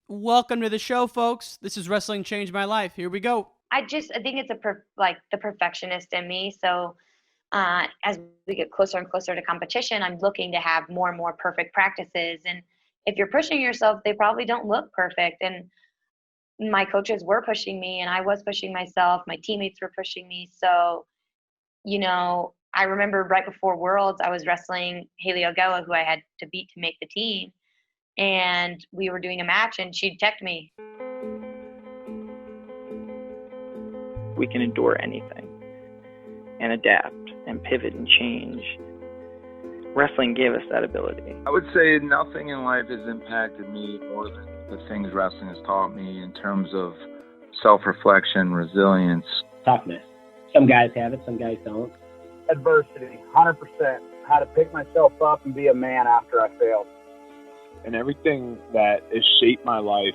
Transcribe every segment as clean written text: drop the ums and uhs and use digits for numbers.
Welcome to the show, folks. This is Wrestling Changed My Life. Here we go. I think it's the perfectionist in me. So as we get closer and closer to competition, I'm looking to have more and more perfect practices. And if you're pushing yourself, they probably don't look perfect. And my coaches were pushing me, and I was pushing myself. My teammates were pushing me. So, I remember right before Worlds, I was wrestling Haley Ogawa, who I had to beat to make the team. And we were doing a match, and she'd text me. We can endure anything and adapt and pivot and change. Wrestling gave us that ability. I would say nothing in life has impacted me more than the things wrestling has taught me in terms of self-reflection, resilience. Toughness. Some guys have it, some guys don't. Adversity, 100%. How to pick myself up and be a man after I failed. And everything that has shaped my life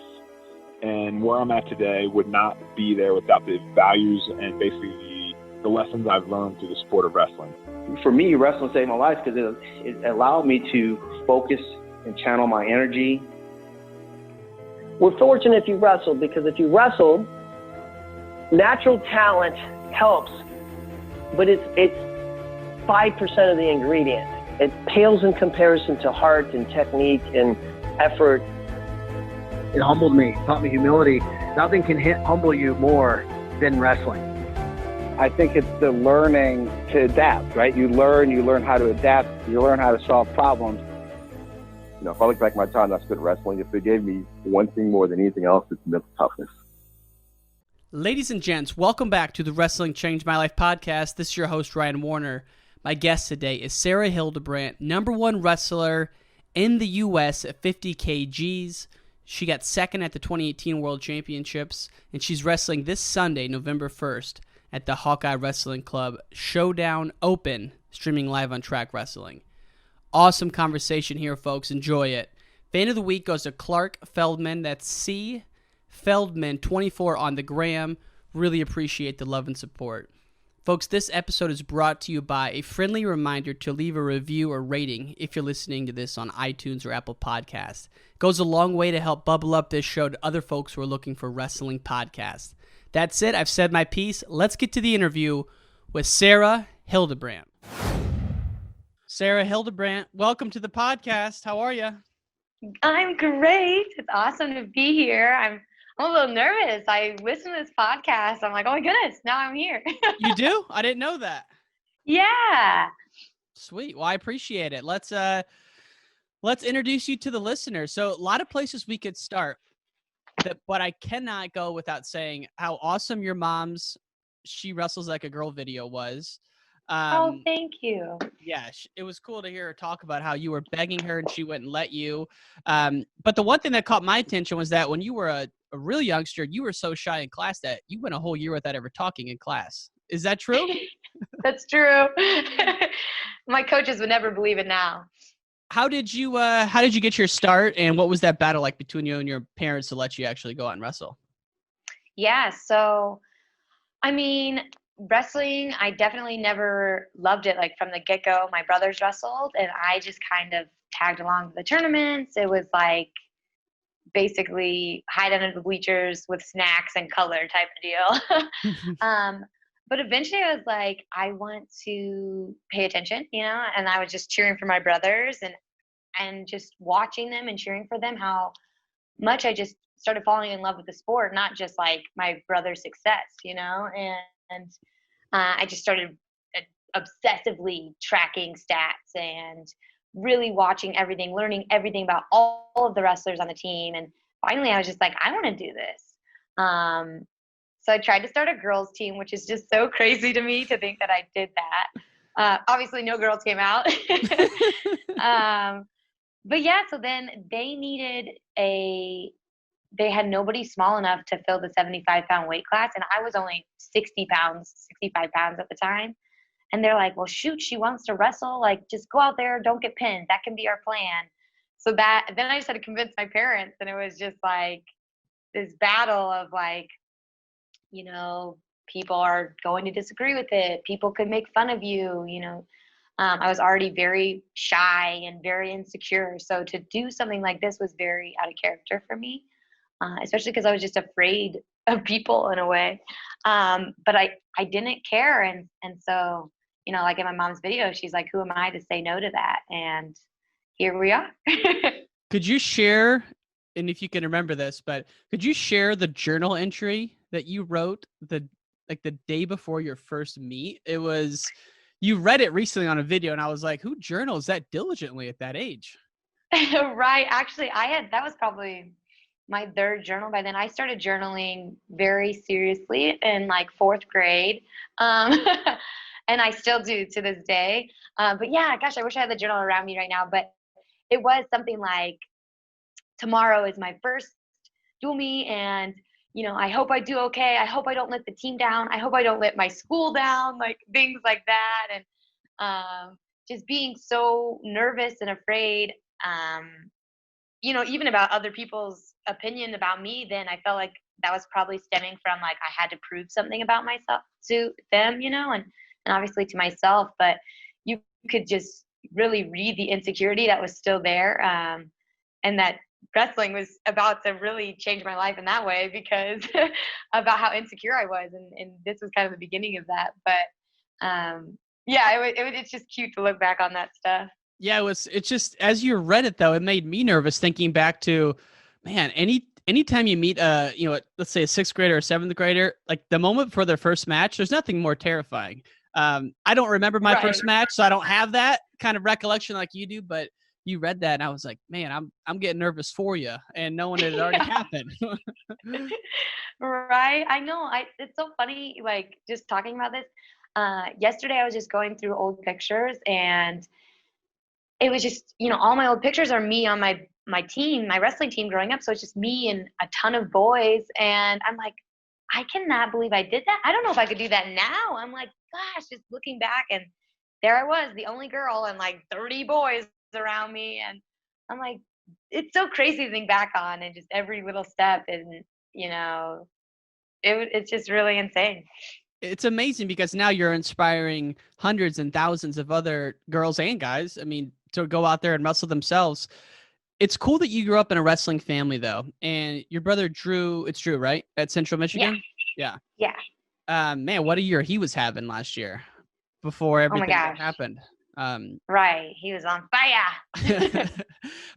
and where I'm at today would not be there without the values and basically the lessons I've learned through the sport of wrestling. For me, wrestling saved my life because it allowed me to focus and channel my energy. We're fortunate if you wrestled, because if you wrestled, natural talent helps, but it's 5% of the ingredient. It pales in comparison to heart and technique and effort. It humbled me, taught me humility. Nothing can humble you more than wrestling. I think it's the learning to adapt, right? You learn how to adapt, you learn how to solve problems. If I look back at my time I spent wrestling, if it gave me one thing more than anything else, it's mental toughness. Ladies and gents, welcome back to the Wrestling Changed My Life podcast. This is your host, Ryan Warner. My guest today is Sarah Hildebrand, #1 wrestler in the U.S. at 50 kgs. She got second at the 2018 World Championships, and she's wrestling this Sunday, November 1st, at the Hawkeye Wrestling Club Showdown Open, streaming live on Track Wrestling. Awesome conversation here, folks. Enjoy it. Fan of the week goes to Clark Feldman. That's C. Feldman24 on the gram. Really appreciate the love and support. Folks, this episode is brought to you by a friendly reminder to leave a review or rating if you're listening to this on iTunes or Apple Podcasts. It goes a long way to help bubble up this show to other folks who are looking for wrestling podcasts. That's it. I've said my piece. Let's get to the interview with Sarah Hildebrand. Sarah Hildebrand, welcome to the podcast. How are you? I'm great. It's awesome to be here. I'm a little nervous. I listen to this podcast. I'm like, oh my goodness, now I'm here. You do? I didn't know that. Yeah. Sweet. Well, I appreciate it. Let's introduce you to the listeners. So a lot of places we could start, but I cannot go without saying how awesome your mom's She Wrestles Like a Girl video was. Thank you. Yeah, it was cool to hear her talk about how you were begging her and she wouldn't let you. But the one thing that caught my attention was that when you were a real youngster, you were so shy in class that you went a whole year without ever talking in class. Is that true? That's true. My coaches would never believe it now. How did you get your start, and what was that battle like between you and your parents to let you actually go out and wrestle? Yeah, so I mean, wrestling, I definitely never loved it. Like from the get-go, my brothers wrestled, and I just kind of tagged along to the tournaments. It was like basically hide under the bleachers with snacks and color type of deal. But eventually I was like, I want to pay attention, and I was just cheering for my brothers and just watching them and cheering for them, how much I just started falling in love with the sport, not just like my brother's success, and I just started obsessively tracking stats and really watching everything, learning everything about all of the wrestlers on the team. And finally I was just like, I want to do this. So I tried to start a girls team, which is just so crazy to me to think that I did that. Obviously no girls came out. But yeah, so then they had nobody small enough to fill the 75-pound weight class. And I was only 65 pounds at the time. And they're like, well, shoot, she wants to wrestle. Like, just go out there. Don't get pinned. That can be our plan. So then I just had to convince my parents. And it was just like this battle of like, people are going to disagree with it. People could make fun of you, I was already very shy and very insecure. So to do something like this was very out of character for me. especially because I was just afraid of people in a way. But I didn't care. And so, you know, like in my mom's video, she's like, who am I to say no to that? And here we are. Could you share, and if you can remember this, but could you share the journal entry that you wrote the day before your first meet? It was, you read it recently on a video, and I was like, who journals that diligently at that age? Right. Actually, that was probably my third journal by then. I started journaling very seriously in like 4th grade. And I still do to this day. But yeah, gosh, I wish I had the journal around me right now, but it was something like, tomorrow is my first dual meet, and you know, I hope I do okay. I hope I don't let the team down. I hope I don't let my school down, like things like that. And just being so nervous and afraid, you know, even about other people's opinion about me, then I felt like that was probably stemming from like I had to prove something about myself to them, you know, and obviously to myself. But you could just really read the insecurity that was still there, and that wrestling was about to really change my life in that way, because about how insecure I was, and this was kind of the beginning of that. But yeah, it's just cute to look back on that stuff. Yeah, it's just, as you read it though, it made me nervous thinking back to, man, anytime you meet you know, let's say a 6th grader or 7th grader, like the moment before their first match, there's nothing more terrifying. I don't remember my first match, so I don't have that kind of recollection like you do, but you read that and I was like, man, I'm getting nervous for you, and knowing it had already happened. Right. I know. It's so funny, like just talking about this. Yesterday I was just going through old pictures, and it was just, you know, all my old pictures are me on my team, my wrestling team growing up. So it's just me and a ton of boys. And I'm like, I cannot believe I did that. I don't know if I could do that now. I'm like, gosh, just looking back, and there I was, the only girl, and like 30 boys around me. And I'm like, it's so crazy to think back on, and just every little step. And, you know, it's just really insane. It's amazing because now you're inspiring hundreds and thousands of other girls and guys, I mean, to go out there and wrestle themselves. It's cool that you grew up in a wrestling family though. And your brother Drew, it's Drew, right? At Central Michigan? Yeah. Man, what a year he was having last year before everything that happened. Right. He was on fire.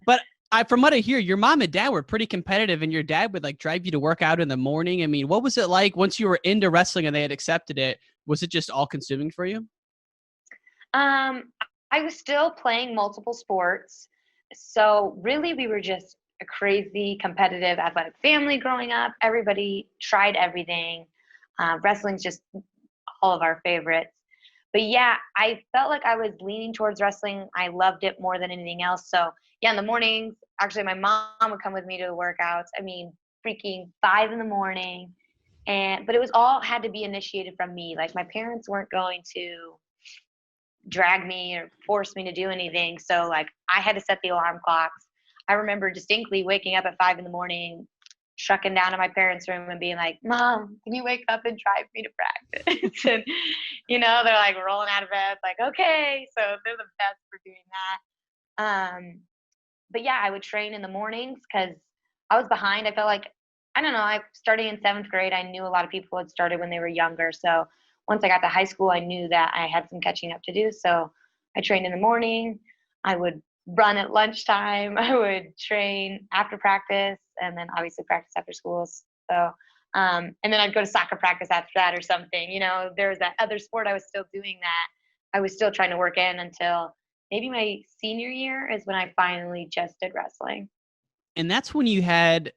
But from what I hear, your mom and dad were pretty competitive, and your dad would like drive you to work out in the morning. I mean, what was it like once you were into wrestling and they had accepted it? Was it just all consuming for you? I was still playing multiple sports. So really we were just a crazy competitive athletic family growing up. Everybody tried everything. Wrestling's just all of our favorites. But yeah, I felt like I was leaning towards wrestling. I loved it more than anything else. So yeah, in the mornings, actually my mom would come with me to the workouts. I mean, freaking 5 a.m. But it was all had to be initiated from me. Like my parents weren't going to drag me or force me to do anything. So like I had to set the alarm clocks. I remember distinctly waking up at 5 a.m, trucking down to my parents' room and being like, Mom, can you wake up and drive me to practice? And, you know, they're like rolling out of bed, like, okay. So they're the best for doing that. But yeah, I would train in the mornings because I was behind. I felt like, I don't know, starting in 7th grade, I knew a lot of people had started when they were younger. So once I got to high school, I knew that I had some catching up to do. So I trained in the morning. I would run at lunchtime. I would train after practice, and then obviously practice after school. So, and then I'd go to soccer practice after that or something. You know, there was that other sport I was still doing that I was still trying to work in until maybe my senior year is when I finally just did wrestling. And that's when you had,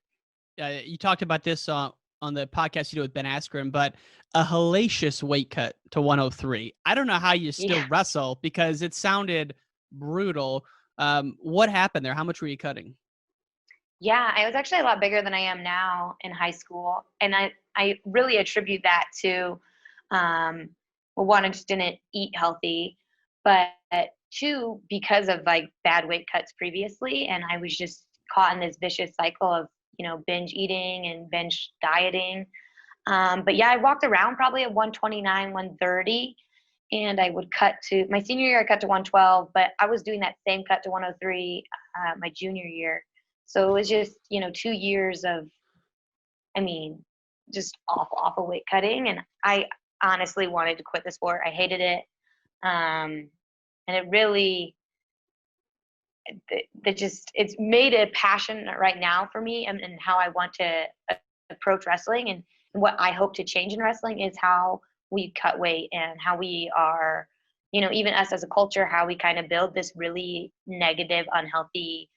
you talked about this on the podcast you do with Ben Askren, but a hellacious weight cut to 103. I don't know how you still wrestle because it sounded brutal. What happened there? How much were you cutting? Yeah, I was actually a lot bigger than I am now in high school. And I really attribute that to, well, one, I just didn't eat healthy, but two, because of like bad weight cuts previously. And I was just caught in this vicious cycle of, you know, binge eating and binge dieting. But yeah, I walked around probably at 129, 130. And I would cut to, my senior year, I cut to 112, but I was doing that same cut to 103 my junior year. So it was just, you know, 2 years of I mean, just awful weight cutting. And I honestly wanted to quit the sport. I hated it. And it really, it's made a passion right now for me, and how I want to approach wrestling. And what I hope to change in wrestling is how we cut weight, and how we are, even us as a culture, how we kind of build this really negative, unhealthy,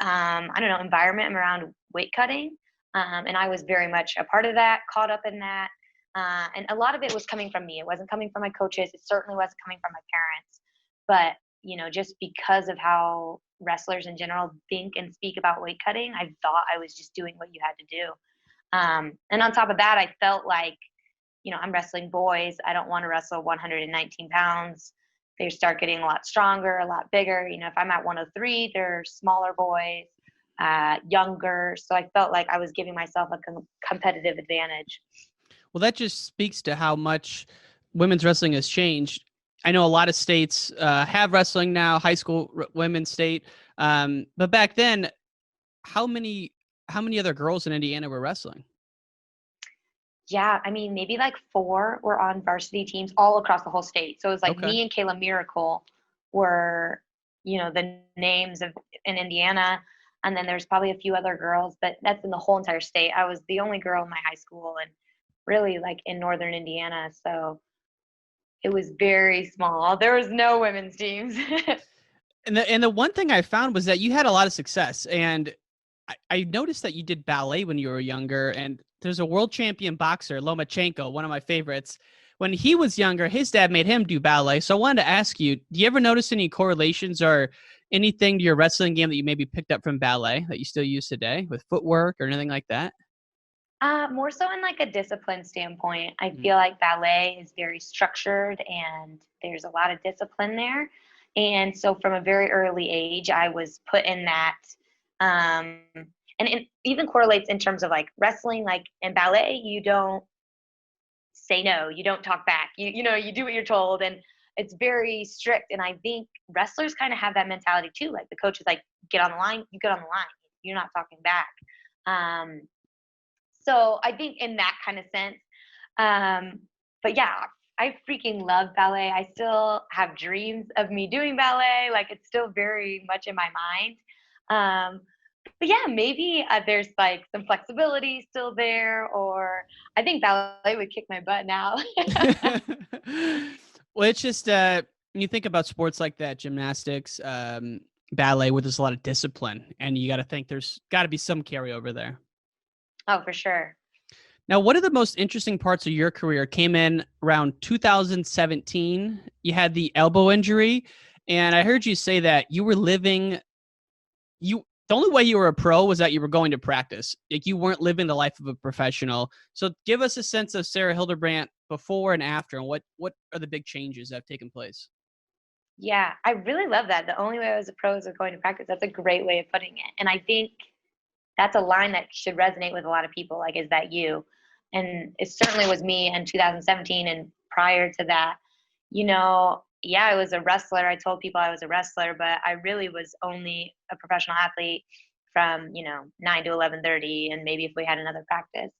environment around weight cutting. And I was very much a part of that, caught up in that. And a lot of it was coming from me. It wasn't coming from my coaches. It certainly wasn't coming from my parents. But, just because of how wrestlers in general think and speak about weight cutting, I thought I was just doing what you had to do. And on top of that, I felt like, I'm wrestling boys. I don't want to wrestle 119 pounds. They start getting a lot stronger, a lot bigger. If I'm at 103, they're smaller boys, younger. So I felt like I was giving myself a competitive advantage. Well, that just speaks to how much women's wrestling has changed. I know a lot of states have wrestling now, high school women's state. But back then, how many other girls in Indiana were wrestling? Yeah, I mean, maybe like 4 were on varsity teams all across the whole state. So it was like Okay. me and Kayla Miracle were, the names in Indiana. And then there's probably a few other girls, but that's in the whole entire state. I was the only girl in my high school, and really like in northern Indiana. So it was very small. There was no women's teams. And the one thing I found was that you had a lot of success. And I noticed that you did ballet when you were younger. And there's a world champion boxer, Lomachenko, one of my favorites. When he was younger, his dad made him do ballet. So I wanted to ask you, do you ever notice any correlations or anything to your wrestling game that you maybe picked up from ballet that you still use today with footwork or anything like that? More so in like a discipline standpoint. I feel like ballet is very structured, and there's a lot of discipline there. And so from a very early age, I was put in that. And it even correlates in terms of like wrestling, like in ballet, you don't say no, you don't talk back. You do what you're told, and it's very strict. And I think wrestlers kind of have that mentality too. Like the coach is like, get on the line, you get on the line. You're not talking back. So I think in that kind of sense. But yeah, I freaking love ballet. I still have dreams of me doing ballet. Like it's still very much in my mind. But yeah, maybe there's like some flexibility still there, or I think ballet would kick my butt now. Well, it's just when you think about sports like that, gymnastics, ballet, where there's a lot of discipline, and you got to think there's got to be some carryover there. Oh, for sure. Now, one of the most interesting parts of your career came in around 2017. You had the elbow injury, and I heard you say that you were living. The only way you were a pro was that you were going to practice. Like you weren't living the life of a professional. So give us a sense of Sarah Hildebrand before and after, and what are the big changes that have taken place? Yeah, I really love that. The only way I was a pro is going to practice. That's a great way of putting it. And I think that's a line that should resonate with a lot of people. Like, is that you? And it certainly was me in 2017. And prior to that, yeah, I was a wrestler. I told people I was a wrestler, but I really was only a professional athlete from, 9 to 11:30. And maybe if we had another practice.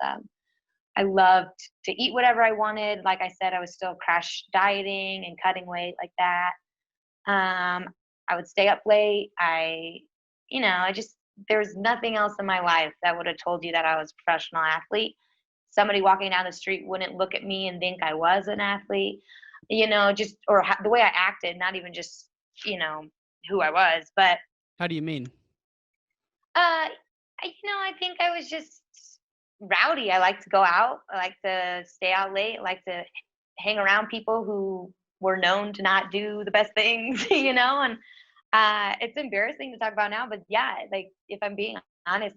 I loved to eat whatever I wanted. Like I said, I was still crash dieting and cutting weight like that. I would stay up late. There was nothing else in my life that would have told you that I was a professional athlete. Somebody walking down the street wouldn't look at me and think I was an athlete, the way I acted, not even just, who I was. But How do you mean? I think I was just rowdy. I like to go out. I like to stay out late. I like to hang around people who were known to not do the best things, and it's embarrassing to talk about now, but yeah, like if I'm being honest,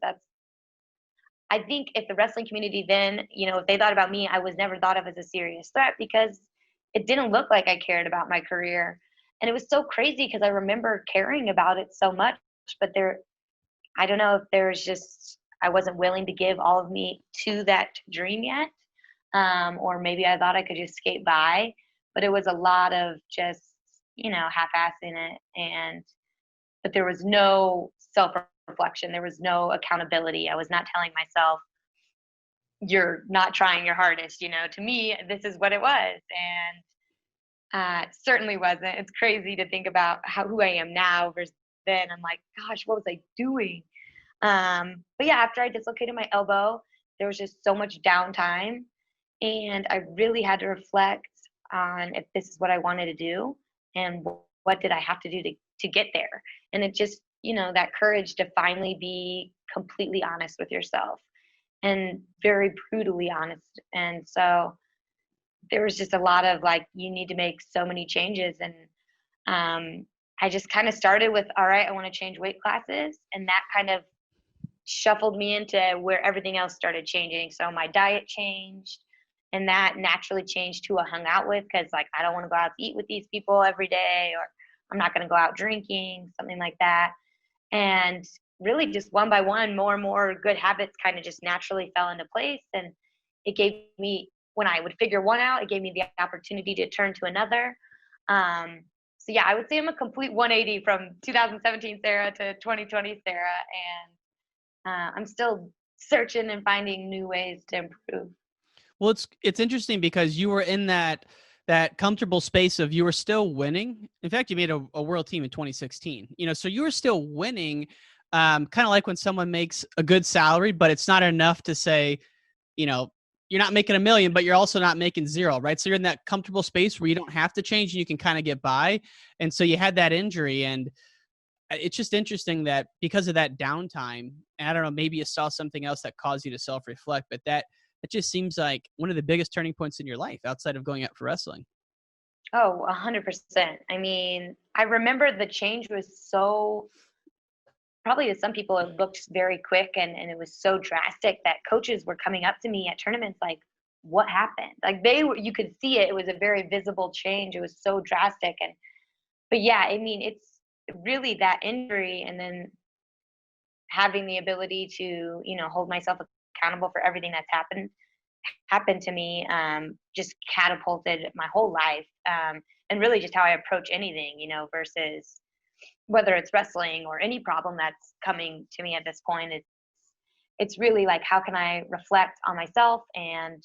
I think if the wrestling community then, if they thought about me, I was never thought of as a serious threat because it didn't look like I cared about my career. And it was so crazy because I remember caring about it so much, but I don't know if I wasn't willing to give all of me to that dream yet. Or maybe I thought I could just skate by, but it was a lot of just, half-assing it. But there was no self-reflection. There was no accountability. I was not telling myself, you're not trying your hardest. To me, this is what it was. And certainly wasn't. It's crazy to think about who I am now versus then. I'm like, gosh, what was I doing? But yeah, after I dislocated my elbow, there was just so much downtime, and I really had to reflect on if this is what I wanted to do and what did I have to do to get there. And it just, that courage to finally be completely honest with yourself and very brutally honest. And so there was just a lot of like, you need to make so many changes. And I just kind of started with, all right, I want to change weight classes. And that kind of shuffled me into where everything else started changing. So my diet changed, and that naturally changed who I hung out with, because like, I don't want to go out to eat with these people every day, or I'm not going to go out drinking, something like that. And really just one by one, more and more good habits kind of just naturally fell into place. And it gave me, when I would figure one out, it gave me the opportunity to turn to another. So yeah, I would say I'm a complete 180 from 2017 Sarah to 2020 Sarah. And I'm still searching and finding new ways to improve. Well, it's interesting because you were in that comfortable space of, you were still winning. In fact, you made a world team in 2016, so you were still winning, kind of like when someone makes a good salary, but it's not enough to say, you're not making $1 million, but you're also not making $0, right? So you're in that comfortable space where you don't have to change and you can kind of get by. And so you had that injury, and it's just interesting that because of that downtime, and I don't know, maybe you saw something else that caused you to self-reflect, but that it just seems like one of the biggest turning points in your life outside of going out for wrestling. Oh, 100%. I mean, I remember the change was so, probably to some people it looked very quick, and it was so drastic that coaches were coming up to me at tournaments like, what happened? Like you could see it. It was a very visible change. It was so drastic. But yeah, I mean, it's really that injury, and then having the ability to, hold myself accountable for everything that's happened to me, just catapulted my whole life, and really just how I approach anything, versus whether it's wrestling or any problem that's coming to me at this point. It's really like, how can I reflect on myself, and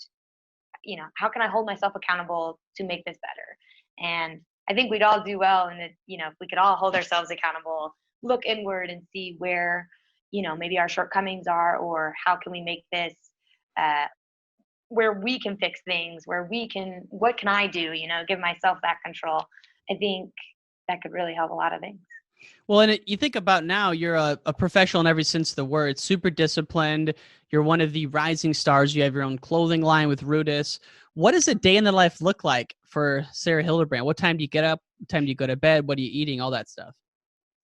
how can I hold myself accountable to make this better? And I think we'd all do well, and if we could all hold ourselves accountable, look inward and see where maybe our shortcomings are, or how can we make this where we can fix things, what can I do, give myself that control. I think that could really help a lot of things. Well, and you think about now, you're a professional in every sense of the word, super disciplined. You're one of the rising stars. You have your own clothing line with Rudis. What does a day in the life look like for Sarah Hildebrand? What time do you get up? What time do you go to bed? What are you eating? All that stuff.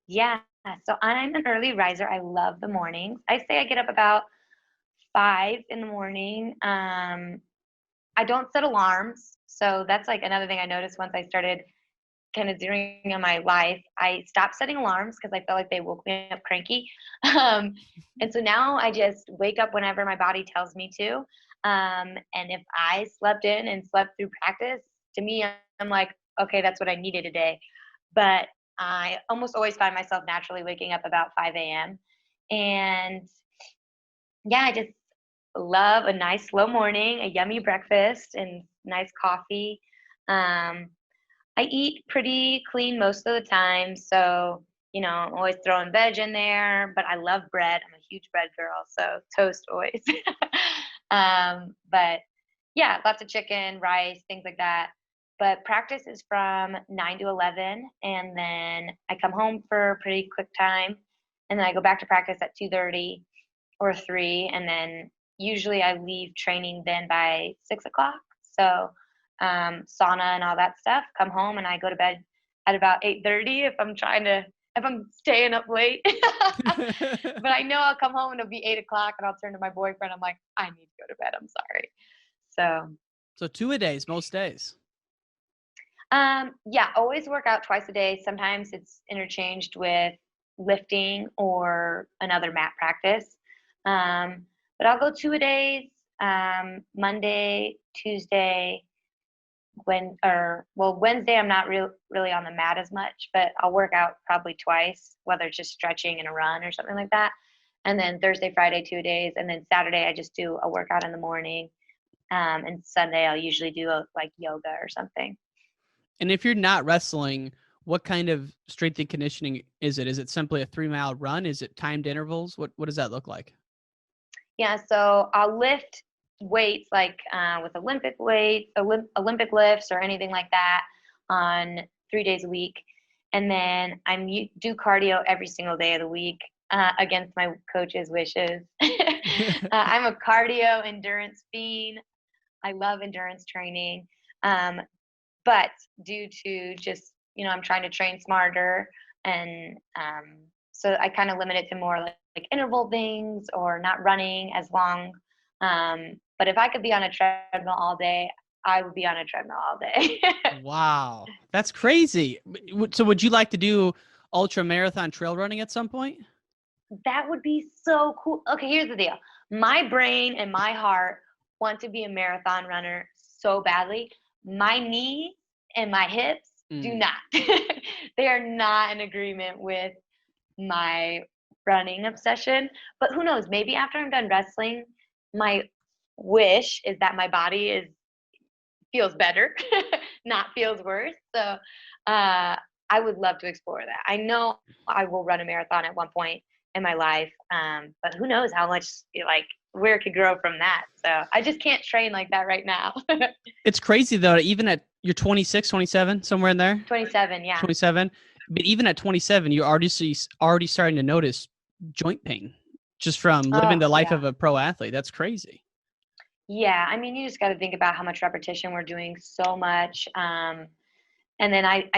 Yeah. So I'm an early riser. I love the mornings. I say I get up about 5 in the morning. I don't set alarms. So that's like another thing I noticed once I started kind of zeroing on my life. I stopped setting alarms because I felt like they woke me up cranky. And so now I just wake up whenever my body tells me to. And if I slept in and slept through practice, to me, I'm like, okay, that's what I needed today. But I almost always find myself naturally waking up about 5 a.m. And yeah, I just love a nice slow morning, a yummy breakfast, and nice coffee. I eat pretty clean most of the time. So, I'm always throwing veg in there, but I love bread. I'm a huge bread girl, so toast always. But yeah, lots of chicken, rice, things like that. But practice is from 9 to 11, and then I come home for a pretty quick time, and then I go back to practice at 2:30 or 3, and then usually I leave training then by 6 o'clock. So sauna and all that stuff, come home, and I go to bed at about 8:30 if I'm staying up late. But I know I'll come home and it'll be 8 o'clock, and I'll turn to my boyfriend. I'm like, I need to go to bed. I'm sorry. So 2-a-days most days. Yeah, always work out twice a day. Sometimes it's interchanged with lifting or another mat practice. But I'll go 2-a-days, Monday, Tuesday, Wednesday I'm not really on the mat as much, but I'll work out probably twice, whether it's just stretching and a run or something like that. And then Thursday, Friday, 2 days. And then Saturday, I just do a workout in the morning. And Sunday, I'll usually do like yoga or something. And if you're not wrestling, what kind of strength and conditioning is it? Is it simply a 3-mile run? Is it timed intervals? What does that look like? Yeah, so I'll lift weights like with Olympic weights, Olympic lifts or anything like that on 3 days a week. And then I do cardio every single day of the week against my coach's wishes. I'm a cardio endurance fiend. I love endurance training. But due to just, I'm trying to train smarter. And so I kind of limit it to more like interval things or not running as long. But if I could be on a treadmill all day, I would be on a treadmill all day. Wow. That's crazy. So would you like to do ultra marathon trail running at some point? That would be so cool. Okay, here's the deal. My brain and my heart want to be a marathon runner so badly. My knees and my hips do not. They are not in agreement with my running obsession. But who knows? Maybe after I'm done wrestling, my wish is that my body feels better, not feels worse. So I would love to explore that. I know I will run a marathon at one point in my life, but who knows how much, where it could grow from that. So I just can't train like that right now. It's crazy, though, even at you're 26, 27, somewhere in there? 27, yeah. 27. But even at 27, you're already starting to notice joint pain just from living the life of a pro athlete. That's crazy. Yeah, I mean, you just got to think about how much repetition we're doing so much. And then I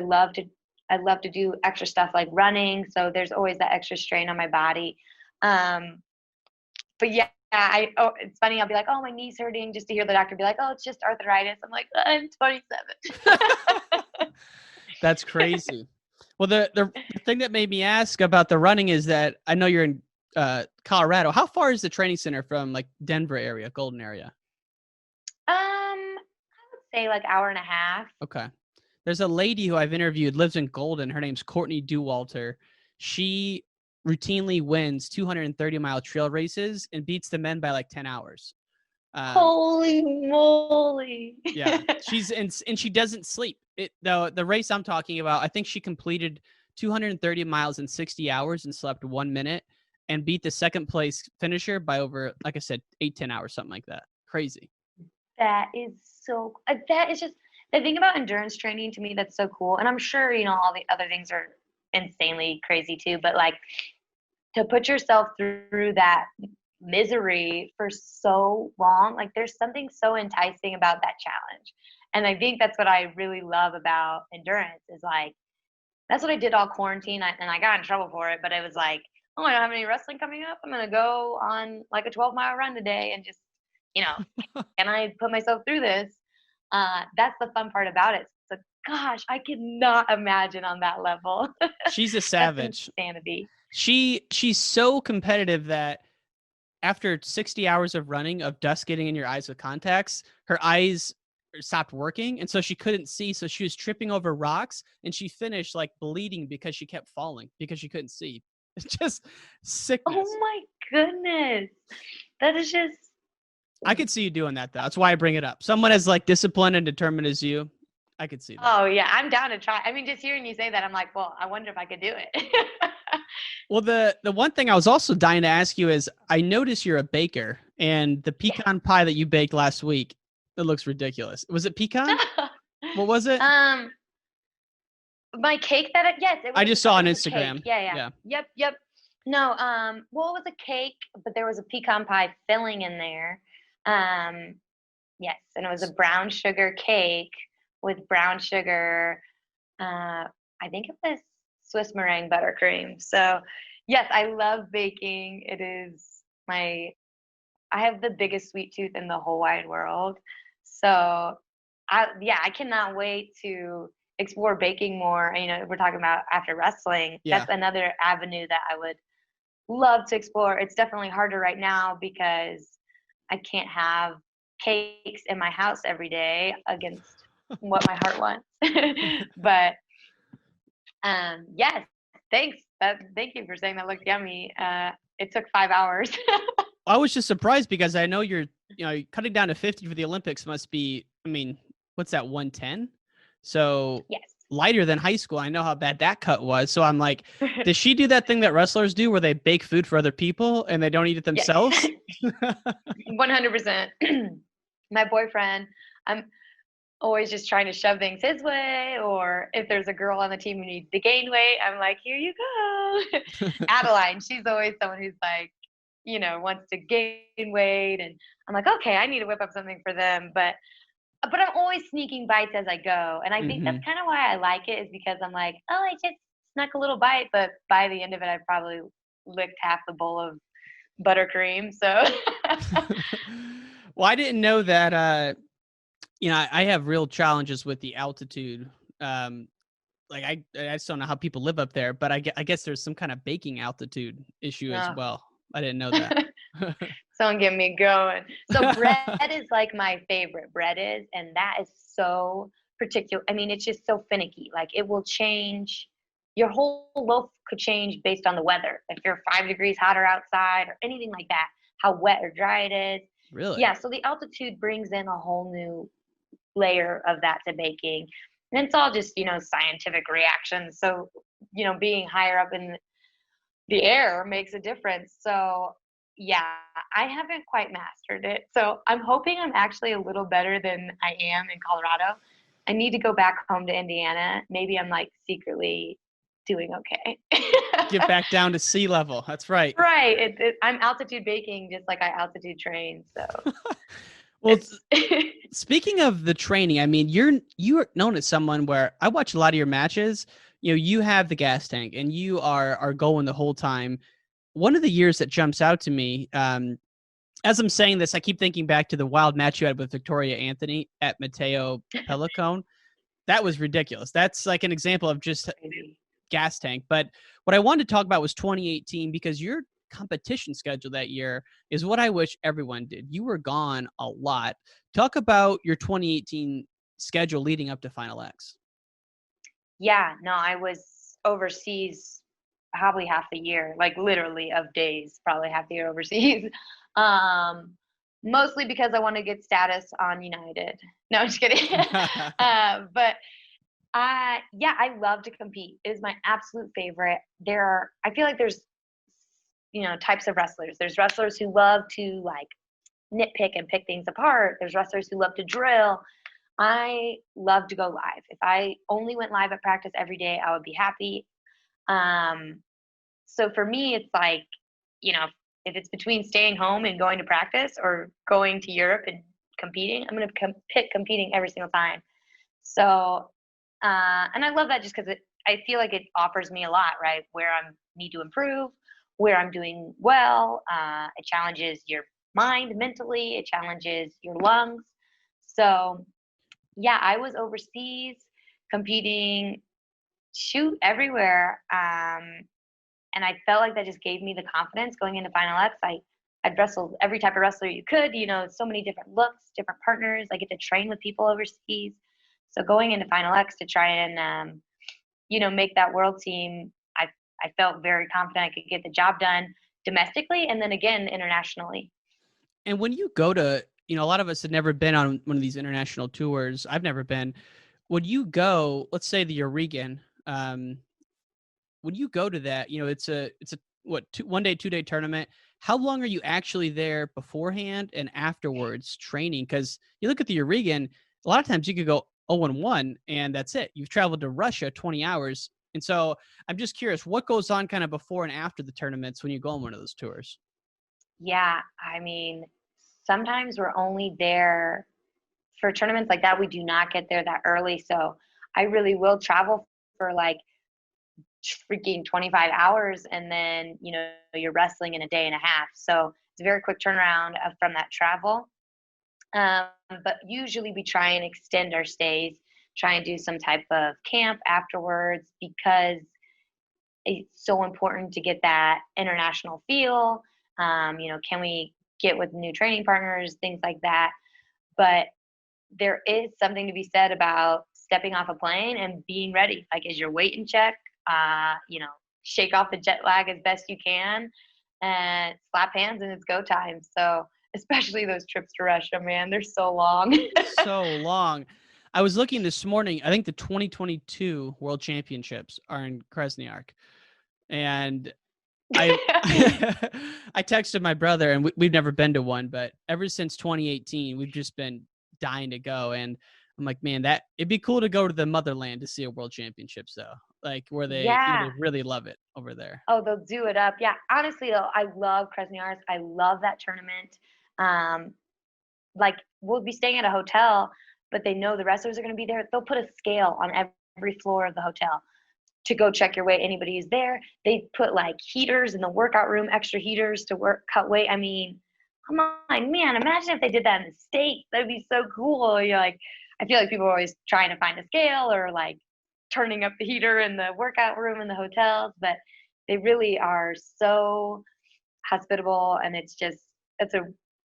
love to do extra stuff like running. So there's always that extra strain on my body. But yeah, it's funny. I'll be like, oh, my knee's hurting, just to hear the doctor be like, oh, it's just arthritis. I'm like, I'm 27. That's crazy. Well, the thing that made me ask about the running is that I know you're in Colorado. How far is the training center from like Denver area, Golden area? I would say like hour and a half. Okay. There's a lady who I've interviewed, lives in Golden. Her name's Courtney Dewalter. She routinely wins 230-mile trail races and beats the men by like 10 hours. Holy moly. Yeah. And she doesn't sleep. The race I'm talking about, I think she completed 230 miles in 60 hours and slept 1 minute and beat the second place finisher by over, like I said, 8-10 hours, something like that. Crazy. That is just the thing about endurance training to me that's so cool. And I'm sure, all the other things are insanely crazy too, but like to put yourself through that misery for so long, like there's something so enticing about that challenge. And I think that's what I really love about endurance is like, that's what I did all quarantine. And I got in trouble for it, but it was like, oh, I don't have any wrestling coming up. I'm going to go on like a 12-mile run today and just, can I put myself through this? That's the fun part about it. So, gosh, I cannot imagine on that level. She's a savage. That's insanity. She's so competitive that after 60 hours of running, of dust getting in your eyes with contacts, her eyes stopped working. And so she couldn't see. So she was tripping over rocks and she finished like bleeding because she kept falling because she couldn't see. It's just sickness. Oh my goodness. That is just. I could see you doing that though. That's why I bring it up. Someone as like disciplined and determined as you, I could see that. Oh yeah. I'm down to try. I mean, just hearing you say that, I'm like, well, I wonder if I could do it. Well, the one thing I was also dying to ask you is I noticed you're a baker and the pecan pie that you baked last week, it looks ridiculous. Was it pecan? What was it? My cake yes. I just saw on Instagram. Yeah. Yep. No, well, it was a cake, but there was a pecan pie filling in there. Yes. And it was a brown sugar cake with brown sugar. I think it was Swiss meringue buttercream. So yes, I love baking. I have the biggest sweet tooth in the whole wide world. So I cannot wait to explore baking more. We're talking about after wrestling. Yeah. That's another avenue that I would love to explore. It's definitely harder right now because I can't have cakes in my house every day against what my heart wants. But yes, thanks. Thank you for saying that looked yummy. it took 5 hours. I was just surprised because I know you're, cutting down to 50 for the Olympics must be, I mean, what's that, 110? So Yes. lighter than high school. I know how bad that cut was. So I'm like, does she do that thing that wrestlers do where they bake food for other people and they don't eat it themselves? 100%. My boyfriend, I'm always just trying to shove things his way, or if there's a girl on the team who needs to gain weight, I'm like, here you go. Adeline, she's always someone who's like, wants to gain weight, and I'm like, okay, I need to whip up something for them, but I'm always sneaking bites as I go, and I think that's kind of why I like it, is because I'm like, oh, I just snuck a little bite, but by the end of it, I probably licked half the bowl of buttercream. So well, I didn't know that I have real challenges with the altitude. Like I just don't know how people live up there, but I guess there's some kind of baking altitude issue as well. I didn't know that. Don't get me going. So bread is like my favorite. Bread is, and that is so particular. I mean, it's just so finicky. Like it will change. Your whole loaf could change based on the weather. If you're 5 degrees hotter outside or anything like that, how wet or dry it is. Really? Yeah. So the altitude brings in a whole new layer of that to baking. And it's all just, scientific reactions. So, being higher up in the air makes a difference. So yeah, I haven't quite mastered it. So I'm hoping I'm actually a little better than I am in Colorado. I need to go back home to Indiana. Maybe I'm like secretly doing okay. Get back down to sea level. That's right. Right. I'm altitude baking just like I altitude train. So well, speaking of the training, I mean, you're known as someone where I watch a lot of your matches. You have the gas tank and you are going the whole time. One of the years that jumps out to me, as I'm saying this, I keep thinking back to the wild match you had with Victoria Anthony at Mateo Pellicone. That was ridiculous. That's like an example of just gas tank. But what I wanted to talk about was 2018, because your competition schedule that year is what I wish everyone did. You were gone a lot. Talk about your 2018 schedule leading up to Final X. Yeah, no, I was overseas probably half the year, like literally of days, probably half the year overseas. Mostly because I want to get status on United. No, I'm just kidding. But I love to compete. It is my absolute favorite. I feel like there's, types of wrestlers. There's wrestlers who love to like nitpick and pick things apart. There's wrestlers who love to drill. I love to go live. If I only went live at practice every day, I would be happy. So for me, it's like, if it's between staying home and going to practice or going to Europe and competing, I'm going to pick competing every single time. So, and I love that just because I feel like it offers me a lot, right? Where I need to improve, where I'm doing well. It challenges your mind mentally. It challenges your lungs. So yeah, I was overseas competing, everywhere. And I felt like that just gave me the confidence going into Final X. I'd wrestled every type of wrestler you could, so many different looks, different partners. I get to train with people overseas. So going into Final X to try and, make that world team, I felt very confident I could get the job done domestically and then again, internationally. And when you go to, a lot of us had never been on one of these international tours. I've never been. When you go, let's say the Oregon, when you go to that, it's a 1 day, 2 day tournament. How long are you actually there beforehand and afterwards training? Because you look at the Oregon, a lot of times you could go 0-1 and that's it. You've traveled to Russia 20 hours. And so I'm just curious, what goes on kind of before and after the tournaments when you go on one of those tours? Yeah, I mean, sometimes we're only there for tournaments like that. We do not get there that early. So I really will travel for like freaking 25 hours and then, you're wrestling in a day and a half. So it's a very quick turnaround from that travel. But usually we try and extend our stays, try and do some type of camp afterwards because it's so important to get that international feel. Can we get with new training partners, things like that. But there is something to be said about stepping off a plane and being ready. Like, is your weight in check? Shake off the jet lag as best you can. and slap hands and it's go time. So especially those trips to Russia, man, they're so long. So long. I was looking this morning. I think the 2022 World Championships are in Krasnoyarsk, and I I texted my brother, and we've never been to one, but ever since 2018, we've just been dying to go. And I'm like, man, that it'd be cool to go to the motherland to see a World Championships, though, like where they, Yeah. they really love it over there. Oh, they'll do it up. Yeah. Honestly, though, I love Krasnoyarsk. I love that tournament. Like we'll be staying at a hotel, but they know the wrestlers are going to be there. They'll put a scale on every floor of the hotel to go check your weight. Anybody who's there, they put like heaters in the workout room, extra heaters to cut weight. I mean, come on, man, imagine if they did that in the States. That'd be so cool. You're like, I feel like people are always trying to find a scale or like turning up the heater in the workout room in the hotels, but they really are so hospitable, and it's a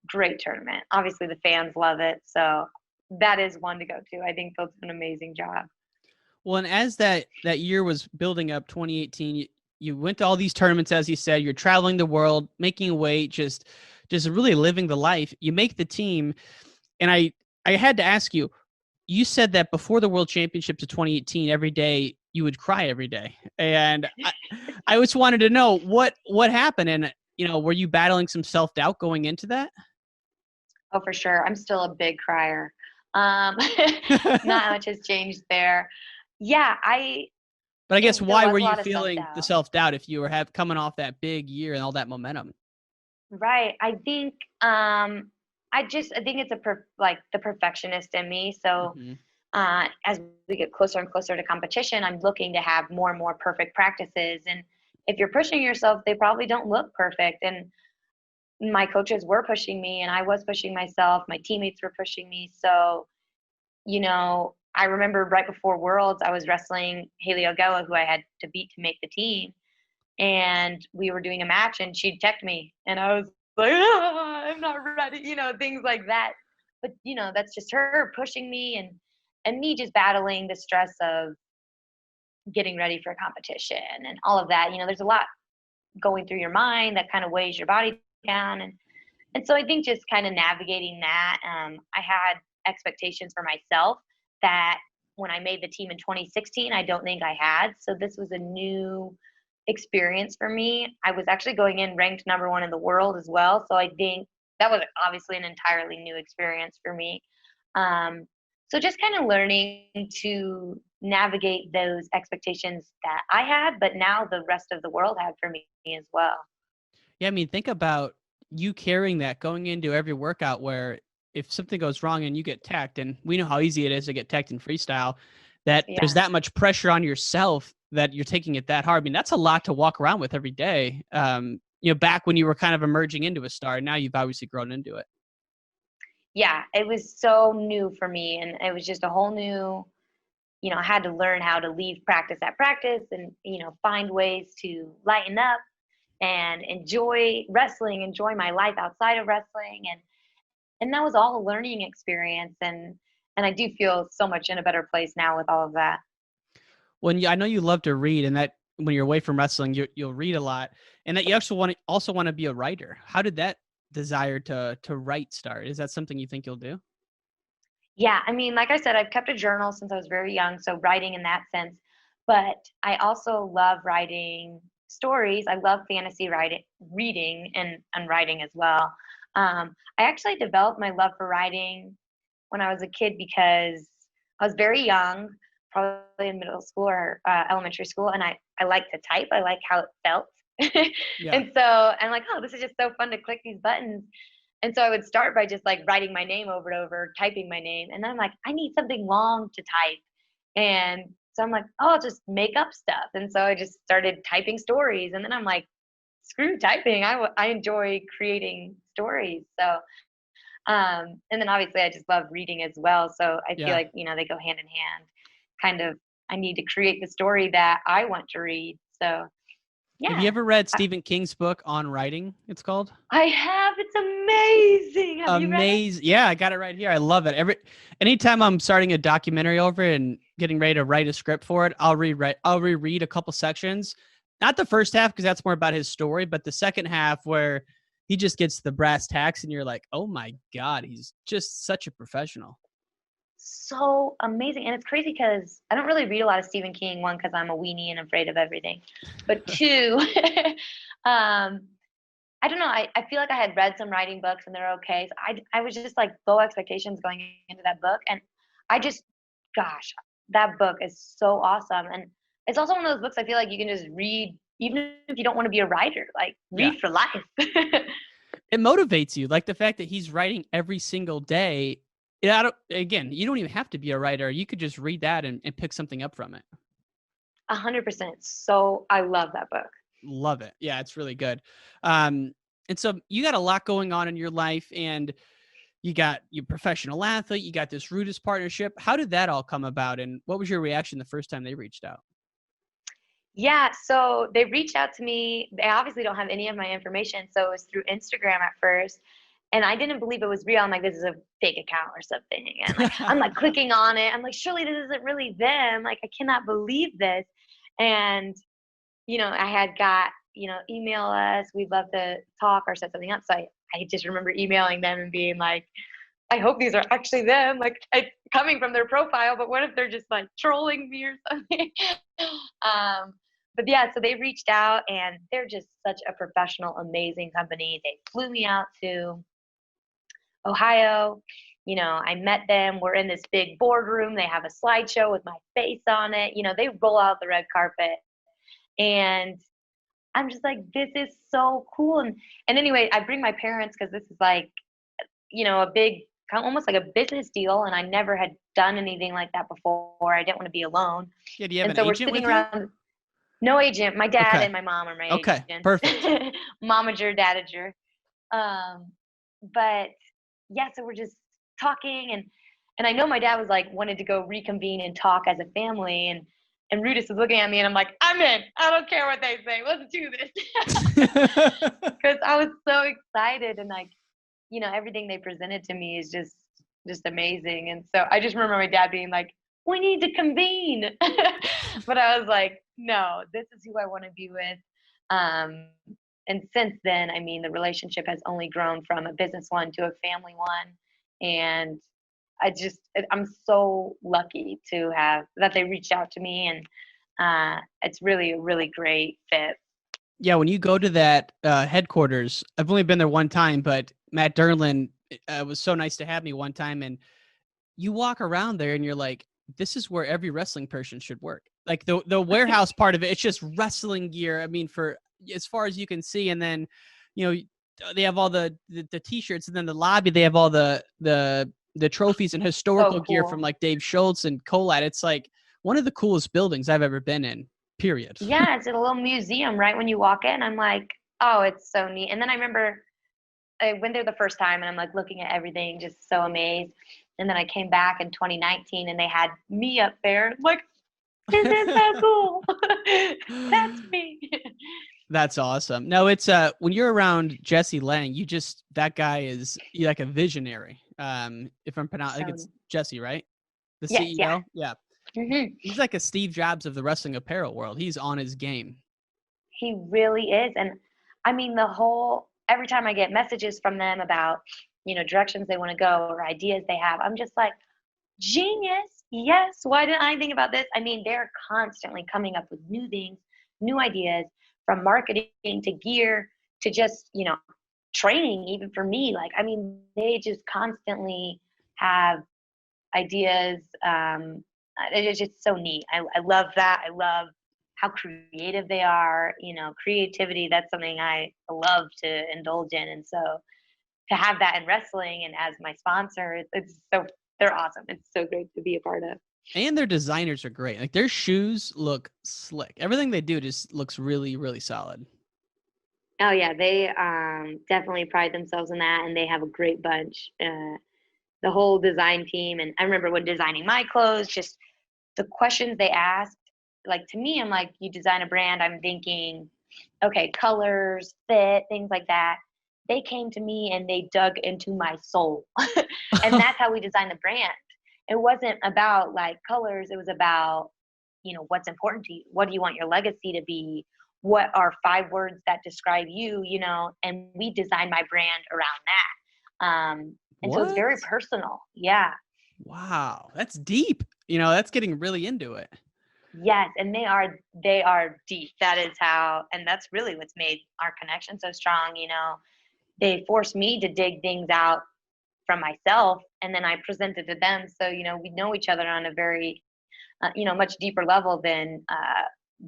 great tournament. Obviously the fans love it, so that is one to go to. I think they'll do an amazing job. Well, and as that year was building up, 2018, you went to all these tournaments, as you said. You're traveling the world, making weight, just really living the life. You make the team, and I had to ask you. You said that before the World Championships of 2018, every day you would cry every day, and I just wanted to know what happened, and were you battling some self-doubt going into that? Oh, for sure. I'm still a big crier. Not much has changed there. Yeah, But I guess why were you lot of feeling the self-doubt if you were coming off that big year and all that momentum? Right. I think I think it's the perfectionist in me. So as we get closer and closer to competition, I'm looking to have more and more perfect practices. And if you're pushing yourself, they probably don't look perfect. And my coaches were pushing me, and I was pushing myself. My teammates were pushing me. So, I remember right before Worlds, I was wrestling Haley Ogawa, who I had to beat to make the team. And we were doing a match, and she'd checked me, and I was like, I'm not ready, things like that. But, that's just her pushing me and me just battling the stress of getting ready for a competition and all of that. There's a lot going through your mind that kind of weighs your body down. And so I think just kind of navigating that, I had expectations for myself that when I made the team in 2016, I don't think I had. So this was a new experience for me. I was actually going in ranked number 1 in the world as well. So I think that was obviously an entirely new experience for me. So just kind of learning to navigate those expectations that I had, but now the rest of the world had for me as well. Yeah, I mean, think about you carrying that going into every workout where if something goes wrong and you get teched, and we know how easy it is to get teched in freestyle, that there's that much pressure on yourself that you're taking it that hard. I mean, that's a lot to walk around with every day. Back when you were kind of emerging into a star, now you've obviously grown into it. Yeah, it was so new for me, and it was just a whole new, I had to learn how to leave practice at practice and, find ways to lighten up and enjoy wrestling, enjoy my life outside of wrestling. And that was all a learning experience. And I do feel so much in a better place now with all of that. Well, I know you love to read, and that when you're away from wrestling, you'll read a lot, and that you also want to be a writer. How did that desire to write start? Is that something you think you'll do? Yeah, I mean, like I said, I've kept a journal since I was very young, so writing in that sense. But I also love writing stories. I love fantasy reading and writing as well. I actually developed my love for writing when I was a kid because I was very young, probably in middle school or elementary school, and I like to type. I like how it felt. And so I'm like, oh, this is just so fun to click these buttons. And so I would start by just like writing my name over and over, typing my name. And then I'm like, I need something long to type. And so I'm like, oh, I'll just make up stuff. And so I just started typing stories. And then I'm like, screw typing. I enjoy creating stories. So, and then obviously I just love reading as well. So I feel like, they go hand in hand. Kind of, I need to create the story that I want to read. So, yeah. Have you ever read Stephen King's book On Writing? It's called. I have. It's amazing. Have you read it? Yeah, I got it right here. I love it. Anytime I'm starting a documentary over it and getting ready to write a script for it, I'll reread a couple sections. Not the first half, because that's more about his story, but the second half where he just gets the brass tacks and you're like, oh my God, he's just such a professional. So amazing. And it's crazy because I don't really read a lot of Stephen King, one, because I'm a weenie and afraid of everything. But two, I don't know. I feel like I had read some writing books and they're okay. So I was just like low expectations going into that book. And gosh, that book is so awesome. And it's also one of those books I feel like you can just read, even if you don't want to be a writer, like read for life. It motivates you. Like the fact that he's writing every single day. Yeah, you don't even have to be a writer. You could just read that and pick something up from it. 100%. So I love that book. Love it. Yeah, it's really good. And so you got a lot going on in your life, and you got your professional athlete, you got this Rudis partnership. How did that all come about, and what was your reaction the first time they reached out? Yeah, so they reached out to me. They obviously don't have any of my information, so it was through Instagram at first. And I didn't believe it was real. I'm like, this is a fake account or something. And like, I'm like clicking on it. I'm like, surely this isn't really them. Like, I cannot believe this. And, I had got, email us. We'd love to talk or set something up. So I just remember emailing them and being like, I hope these are actually them. Like, coming from their profile, but what if they're just like trolling me or something? But yeah, so they reached out and they're just such a professional, amazing company. They flew me out to Ohio. I met them. We're in this big boardroom. They have a slideshow with my face on it. They roll out the red carpet. And I'm just like, this is so cool. And anyway, I bring my parents because this is like, a big, almost like a business deal. And I never had done anything like that before. I didn't want to be alone. Yeah, do you have and an so agent we're sitting with you? around. No agent. My dad and my mom are my agents. Okay, perfect. Momager, dadager. But yeah, so we're just talking and I know my dad was like wanted to go reconvene and talk as a family and Rudis was looking at me and I'm like, I'm in. I don't care what they say. Let's do this. Because I was so excited and like, everything they presented to me is just amazing. And so I just remember my dad being like, we need to convene. But I was like, no, this is who I want to be with. And since then, I mean, the relationship has only grown from a business one to a family one. And I'm so lucky to have that they reached out to me. And it's really a really great fit. Yeah, when you go to that headquarters, I've only been there one time, but Matt Derlin was so nice to have me one time. And you walk around there and you're like, this is where every wrestling person should work. Like the warehouse part of it, it's just wrestling gear. I mean, for as far as you can see. And then, they have all the t-shirts, and then the lobby, they have all the trophies and historical gear from like Dave Schultz and Colad. It's like one of the coolest buildings I've ever been in, period. Yeah, it's a little museum right when you walk in. I'm like, oh, it's so neat. And then I remember I went there the first time and I'm like looking at everything, just so amazed. And then I came back in 2019 and they had me up there. I'm like, this is so cool. That's me. That's awesome. No, it's when you're around Jesse Lang, that guy is like a visionary. If I'm pronouncing, I think it's Jesse, right? The CEO. Yeah. Mm-hmm. He's like a Steve Jobs of the wrestling apparel world. He's on his game. He really is. And I mean, every time I get messages from them about, directions they want to go or ideas they have, I'm just like, genius. Yes. Why didn't I think about this? I mean, they're constantly coming up with new things, new ideas, from marketing to gear to just, training, even for me. Like, I mean, they just constantly have ideas. It's just so neat. I love that. I love how creative they are. Creativity, that's something I love to indulge in. And so to have that in wrestling and as my sponsor, they're awesome. It's so great to be a part of. And their designers are great. Like their shoes look slick. Everything they do just looks really, really solid. Oh yeah, they definitely pride themselves in that, and they have a great bunch. The whole design team, and I remember when designing my clothes, just the questions they asked. Like to me, I'm like, you design a brand, I'm thinking, okay, colors, fit, things like that. They came to me and they dug into my soul, and that's how we designed the brand. It wasn't about like colors. It was about, what's important to you. What do you want your legacy to be? what are 5 words that describe you, you know, and we designed my brand around that. And so it's very personal. Yeah. Wow. That's deep. You know, that's getting really into it. Yes. And they are deep. That is how, and that's really what's made our connection so strong. You know, they forced me to dig things out from myself, and then I presented to them. So, you know, we know each other on a very, you know, much deeper level than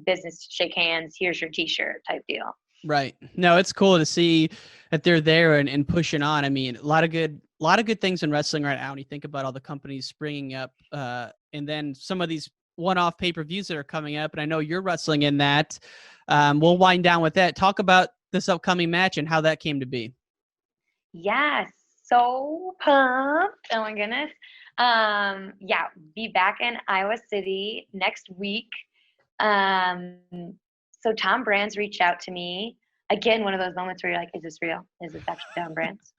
business shake hands, here's your t-shirt type deal. Right. No, it's cool to see that they're there and pushing on. I mean, a lot of good things in wrestling right now. When you think about all the companies springing up, and then some of these one-off pay-per-views that are coming up, and I know you're wrestling in that. We'll wind down with that. Talk about this upcoming match and how that came to be. Yes. So pumped. Oh my goodness. Yeah, be back in Iowa City next week. So Tom Brands reached out to me. Again, one of those moments where you're like, is this real? Is this actually Tom Brands?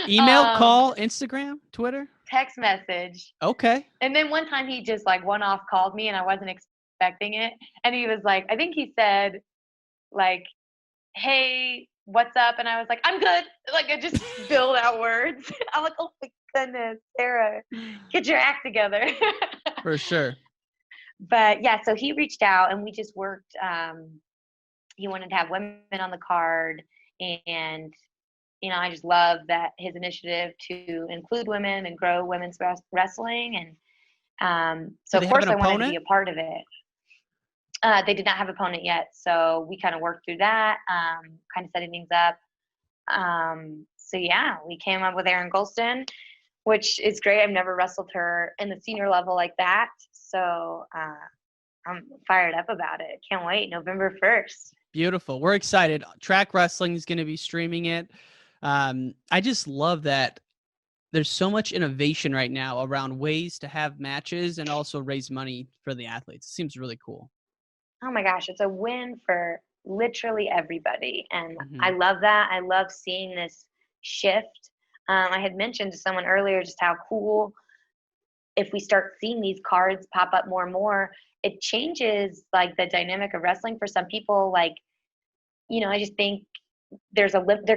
Email, call, Instagram, Twitter? Text message. Okay. And then one time he just like one-off called me and I wasn't expecting it. And he was like, I think he said like, hey, what's up? And I was like, I'm good. Like I just spilled out words. I'm like, oh my goodness, Sarah, get your act together. For sure. But yeah, so he reached out and we just worked. He wanted to have women on the card, and you know, I just love that his initiative to include women and grow women's wrestling. And so of course I wanted to be a part of it. They did not have an opponent yet, so we kind of worked through that, kind of setting things up. So yeah, we came up with Erin Golston, which is great. I've never wrestled her in the senior level like that, so I'm fired up about it. Can't wait. November 1st. Beautiful. We're excited. Track Wrestling is going to be streaming it. I just love that there's so much innovation right now around ways to have matches and also raise money for the athletes. It seems really cool. Oh my gosh, it's a win for literally everybody. And I love that. I love seeing this shift. I had mentioned to someone earlier just how cool if we start seeing these cards pop up more and more, it changes like the dynamic of wrestling for some people. Like, you know, I just think there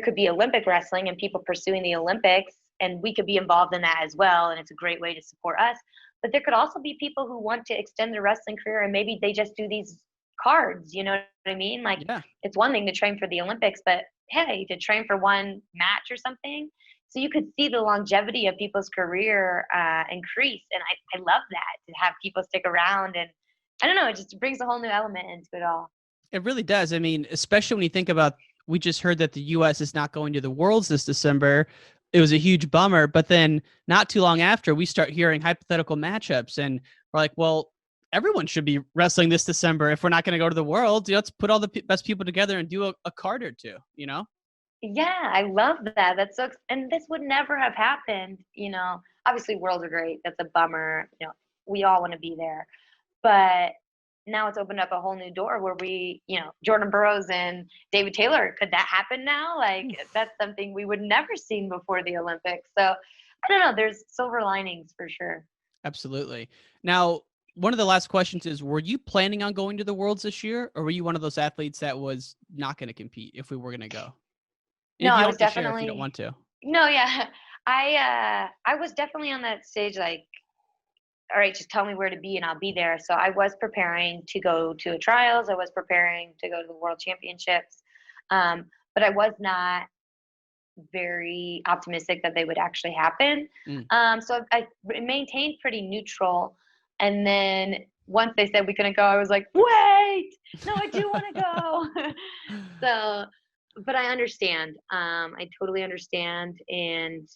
could be Olympic wrestling and people pursuing the Olympics, and we could be involved in that as well. And it's a great way to support us. But there could also be people who want to extend their wrestling career and maybe they just do these cards, you know what I mean? Like It's one thing to train for the Olympics, but hey, to train for one match or something. So you could see the longevity of people's career increase. And I love that, to have people stick around. And I don't know, it just brings a whole new element into it all. It really does. I mean, especially when you think about, we just heard that the U.S. is not going to the Worlds this December. It was a huge bummer. But then not too long after, we start hearing hypothetical matchups. And we're like, well, everyone should be wrestling this December. If we're not going to go to the World, let's put all the best people together and do a card or two, you know? Yeah, I love that. That's so, and this would never have happened, you know. Obviously, Worlds are great. That's a bummer. You know, we all want to be there. But now it's opened up a whole new door where we, you know, Jordan Burroughs and David Taylor, could that happen now? Like, that's something we would never seen before the Olympics. So, I don't know. There's silver linings for sure. Absolutely. Now, one of the last questions is, were you planning on going to the Worlds this year, or were you one of those athletes that was not going to compete if we were going to go? No, I was definitely. If you don't want to. No, yeah, I was definitely on that stage. Like, all right, just tell me where to be, and I'll be there. So I was preparing to go to the trials. I was preparing to go to the World Championships, but I was not very optimistic that they would actually happen. So I maintained pretty neutral. And then once they said we couldn't go, I was like, wait, no, I do want to go. So, but I understand. I totally understand. And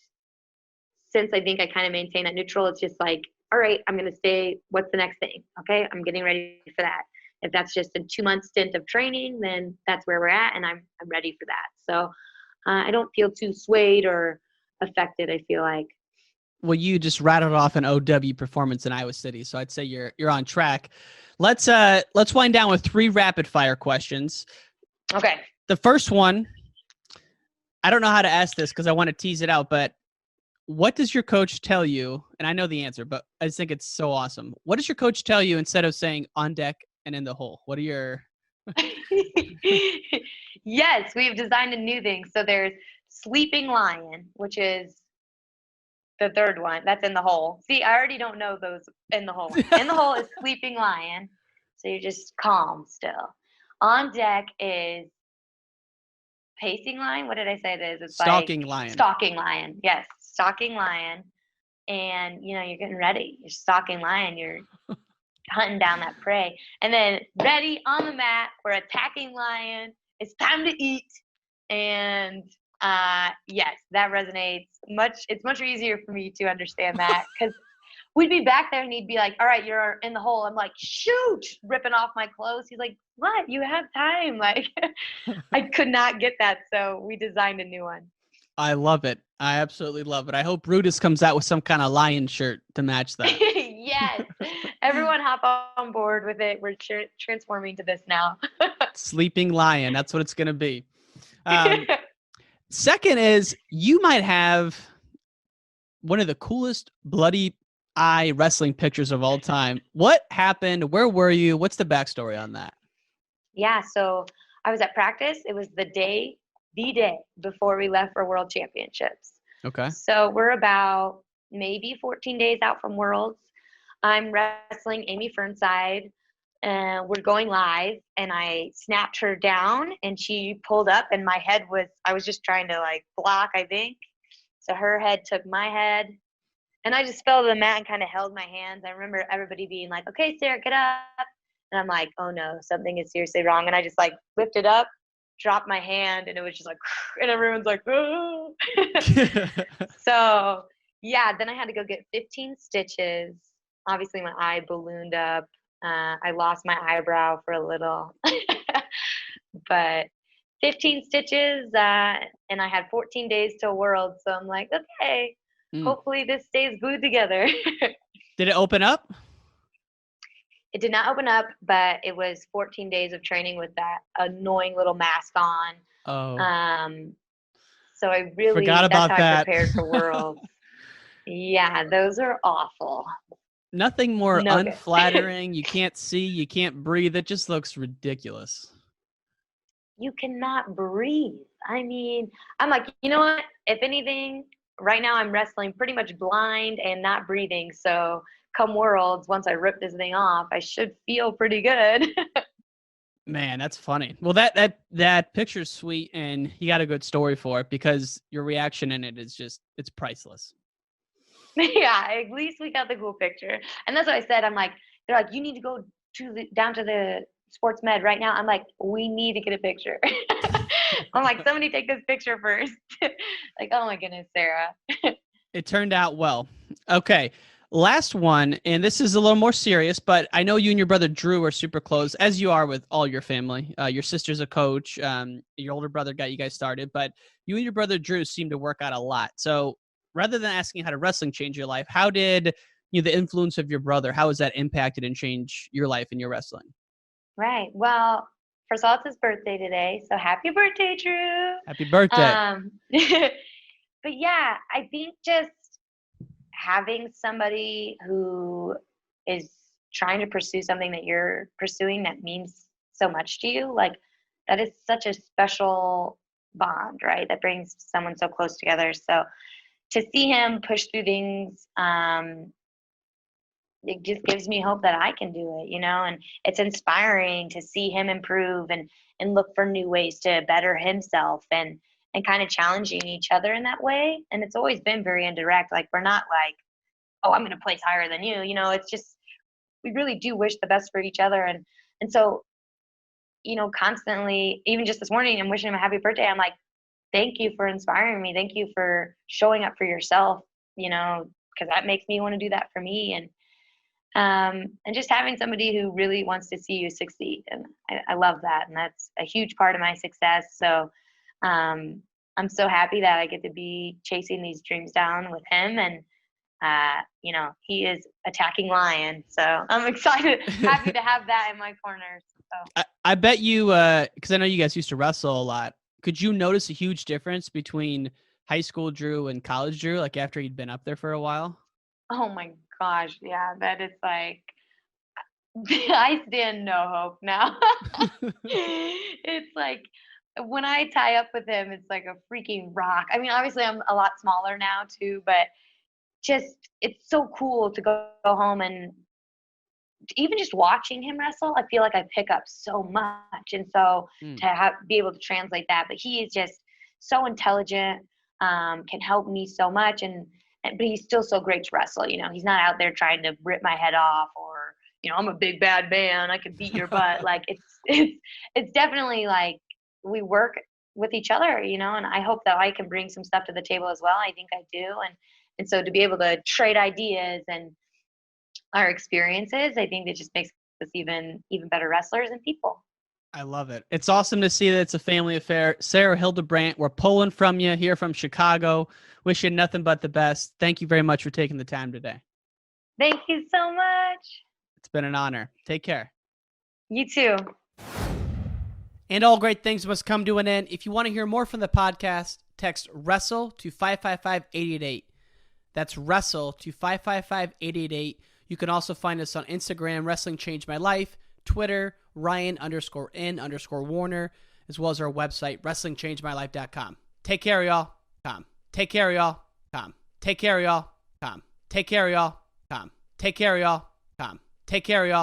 since I think I kind of maintain that neutral, it's just like, all right, I'm going to stay. What's the next thing? Okay, I'm getting ready for that. If that's just a 2-month stint of training, then that's where we're at, and I'm ready for that. So I don't feel too swayed or affected, I feel like. Well, you just rattled off an OW performance in Iowa City, so I'd say you're on track. Let's wind down with 3 rapid fire questions. Okay. The first one, I don't know how to ask this because I want to tease it out, but what does your coach tell you? And I know the answer, but I just think it's so awesome. What does your coach tell you instead of saying on deck and in the hole? What are your Yes, we've designed a new thing. So there's sleeping lion, which is the third one. That's in the hole. See, I already don't know those in the hole. In the hole is sleeping lion. So you're just calm still. On deck is pacing lion. What did I say it is? It's Stalking like lion. stalking lion. Yes, stalking lion. And you're getting ready. You're stalking lion. You're hunting down that prey. And then ready on the mat, we're attacking lion. It's time to eat. And yes, that resonates much. It's much easier for me to understand that because we'd be back there and he'd be like, all right, you're in the hole. I'm like, shoot, ripping off my clothes. He's like, what? You have time. Like, I could not get that. So we designed a new one. I love it. I absolutely love it. I hope Brutus comes out with some kind of lion shirt to match that. Yes. Everyone hop on board with it. We're transforming to this now. Sleeping lion. That's what it's going to be. Second is you might have one of the coolest bloody eye wrestling pictures of all time. What happened? Where were you? What's the backstory on that? Yeah. So I was at practice. It was the day before we left for World Championships. Okay. So we're about maybe 14 days out from Worlds. I'm wrestling Amy Fernside, and we're going live, and I snapped her down, and she pulled up, and I was just trying to, like, block, I think. So her head took my head, and I just fell to the mat and kind of held my hands. I remember everybody being like, okay, Sarah, get up. And I'm like, oh, no, something is seriously wrong. And I just, like, lifted up, dropped my hand, and it was just like, and everyone's like, oh. So, yeah, then I had to go get 15 stitches. Obviously, my eye ballooned up. I lost my eyebrow for a little. But 15 stitches, and I had 14 days till World. So I'm like, okay, hopefully this stays glued together. Did it open up? It did not open up, but it was 14 days of training with that annoying little mask on. Oh. So I really forgot about that's how that. I prepared for Worlds. Yeah, those are awful. Nothing more Nugget. unflattering. You can't see, you can't breathe. It just looks ridiculous. You cannot breathe. I mean, I'm like, you know what? If anything, right now I'm wrestling pretty much blind and not breathing. So come Worlds, once I rip this thing off, I should feel pretty good. Man, that's funny. Well, that picture's sweet, and you got a good story for it because your reaction in it is just, it's priceless. Yeah, at least we got the cool picture. And that's what I said. I'm like, they're like, you need to go down to the sports med right now. I'm like, we need to get a picture. I'm like, somebody take this picture first. Like, oh my goodness, Sarah. It turned out well. Okay. Last one, and this is a little more serious, but I know you and your brother Drew are super close, as you are with all your family. Your sister's a coach. Your older brother got you guys started, but you and your brother Drew seem to work out a lot. So rather than asking how did wrestling change your life, how did the influence of your brother, how has that impacted and changed your life and your wrestling? Right. Well, first of all, it's his birthday today, so happy birthday, Drew. Happy birthday. But yeah, I think just having somebody who is trying to pursue something that you're pursuing that means so much to you, like that is such a special bond, right? That brings someone so close together. So to see him push through things, it just gives me hope that I can do it, and it's inspiring to see him improve and look for new ways to better himself and kind of challenging each other in that way. And it's always been very indirect. Like, we're not like, oh, I'm going to place higher than you. It's just, we really do wish the best for each other. And so, constantly, even just this morning, I'm wishing him a happy birthday. I'm like, thank you for inspiring me. Thank you for showing up for yourself, because that makes me want to do that for me. And just having somebody who really wants to see you succeed. And I love that. And that's a huge part of my success. So I'm so happy that I get to be chasing these dreams down with him. And, he is attacking lion. So I'm excited, happy to have that in my corner. So. I bet you, because I know you guys used to wrestle a lot. Could you notice a huge difference between high school Drew and college Drew, like after you'd been up there for a while? Oh my gosh. Yeah, that is like, I stand no hope now. It's like when I tie up with him, it's like a freaking rock. I mean, obviously I'm a lot smaller now too, but just it's so cool to go home and even just watching him wrestle, I feel like I pick up so much. And so to be able to translate that, but he is just so intelligent, can help me so much. But he's still so great to wrestle. You know, he's not out there trying to rip my head off or, you know, I'm a big bad man, I can beat your butt. Like it's definitely like we work with each other, you know, and I hope that I can bring some stuff to the table as well. I think I do. And so to be able to trade ideas and our experiences, I think that just makes us even better wrestlers and people. I love it. It's awesome to see that it's a family affair. Sarah Hildebrand, we're pulling from you here from Chicago. Wish you nothing but the best. Thank you very much for taking the time today. Thank you so much. It's been an honor. Take care. You too. And all great things must come to an end. If you want to hear more from the podcast, text WRESTLE to 555-888. That's WRESTLE to 555-888. You can also find us on Instagram, Wrestling Changed My Life, Twitter, Ryan_N_Warner, as well as our website, WrestlingChangedMyLife.com. Take care, y'all. Take care, y'all. Take care, y'all. Take care, y'all. Take care, y'all. Take care, y'all.